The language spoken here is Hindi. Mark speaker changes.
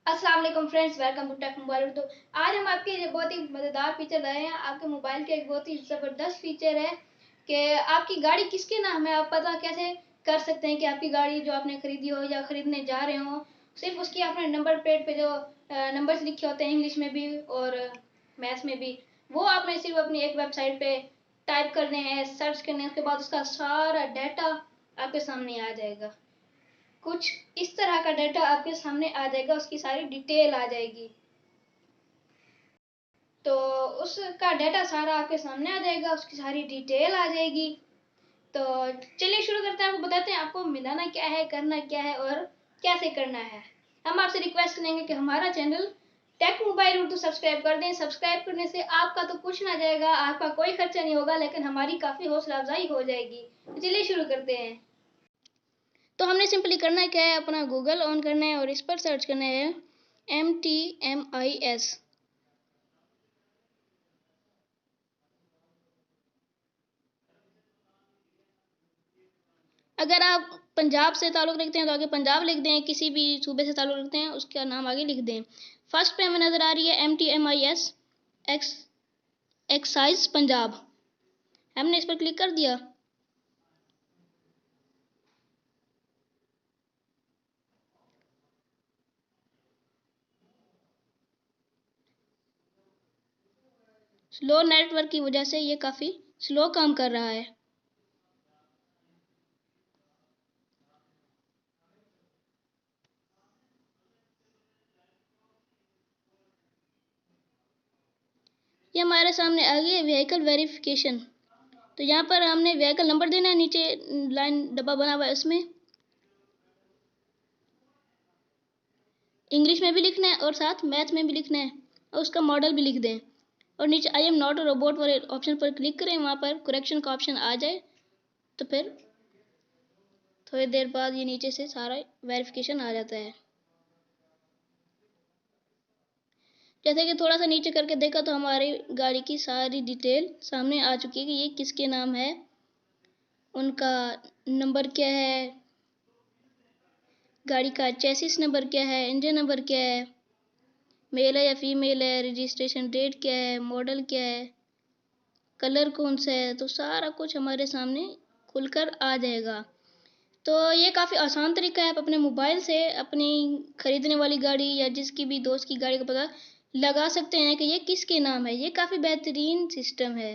Speaker 1: अस्सलाम वालेकुम friends, welcome to Tech Mobile. तो आज हम आपके लिए बहुत ही मज़ेदार फीचर लाए हैं। आपके मोबाइल का एक बहुत ही ज़बरदस्त फीचर है कि आपकी गाड़ी किसके नाम है आप पता कैसे कर सकते हैं कि आपकी गाड़ी जो आपने खरीदी हो या खरीदने जा रहे हो, सिर्फ उसकी आपने नंबर प्लेट पे जो नंबर्स लिखे होते हैं इंग्लिश में भी और मैथ्स में भी, वो आपने सिर्फ अपनी एक वेबसाइट पे टाइप करने हैं, सर्च करने हैं। उसके बाद उसका सारा डाटा आपके सामने आ जाएगा। कुछ इस तरह का डाटा आपके सामने आ जाएगा, उसकी सारी डिटेल आ जाएगी। तो उसका डाटा सारा आपके सामने आ जाएगा, उसकी सारी डिटेल आ जाएगी। तो चलिए शुरू करते हैं, आपको बताते हैं आपको मिलाना क्या है, करना क्या है और कैसे करना है। हम आपसे रिक्वेस्ट करेंगे कि हमारा channel Tech Mobile Urdu subscribe कर दें। सब्सक्राइब करने से आपका तो कुछ ना जाएगा, आपका कोई खर्चा नहीं होगा, लेकिन हमारी काफ़ी हौसला अफजाई हो जाएगी। तो चलिए शुरू करते हैं। तो हमने सिंपली करना क्या है, अपना गूगल ऑन करना है और इस पर सर्च करना है MTMIS। अगर आप पंजाब से ताल्लुक़ रखते हैं तो आगे पंजाब लिख दें, किसी भी सूबे से ताल्लुक़ रखते हैं उसका नाम आगे लिख दें। फर्स्ट पे हमें नज़र आ रही है MTMIS एक्साइज पंजाब। हमने इस पर क्लिक कर दिया। स्लो नेटवर्क की वजह से ये काफ़ी स्लो काम कर रहा है। ये हमारे सामने आ गई है व्हीकल वेरिफिकेशन। तो यहाँ पर हमने व्हीकल नंबर देना है, नीचे लाइन डब्बा बना हुआ है उसमें इंग्लिश में भी लिखना है और साथ मैथ में भी लिखना है और उसका मॉडल भी लिख दें। और नीचे I am not a robot वाले ऑप्शन पर क्लिक करें, वहाँ पर करेक्शन का ऑप्शन आ जाए तो फिर थोड़ी देर बाद ये नीचे से सारा वेरिफिकेशन आ जाता है। जैसे कि थोड़ा सा नीचे करके देखा तो हमारी गाड़ी की सारी डिटेल सामने आ चुकी है कि ये किसके नाम है, उनका नंबर क्या है, गाड़ी का चेसिस नंबर क्या है, इंजन नंबर क्या है, मेल है या फीमेल है, रजिस्ट्रेशन डेट क्या है, मॉडल क्या है, कलर कौन सा है। तो सारा कुछ हमारे सामने खुलकर आ जाएगा। तो ये काफ़ी आसान तरीका है, आप अपने मोबाइल से अपनी ख़रीदने वाली गाड़ी या जिसकी भी दोस्त की गाड़ी का पता लगा सकते हैं कि ये किसके नाम है। ये काफ़ी बेहतरीन सिस्टम है।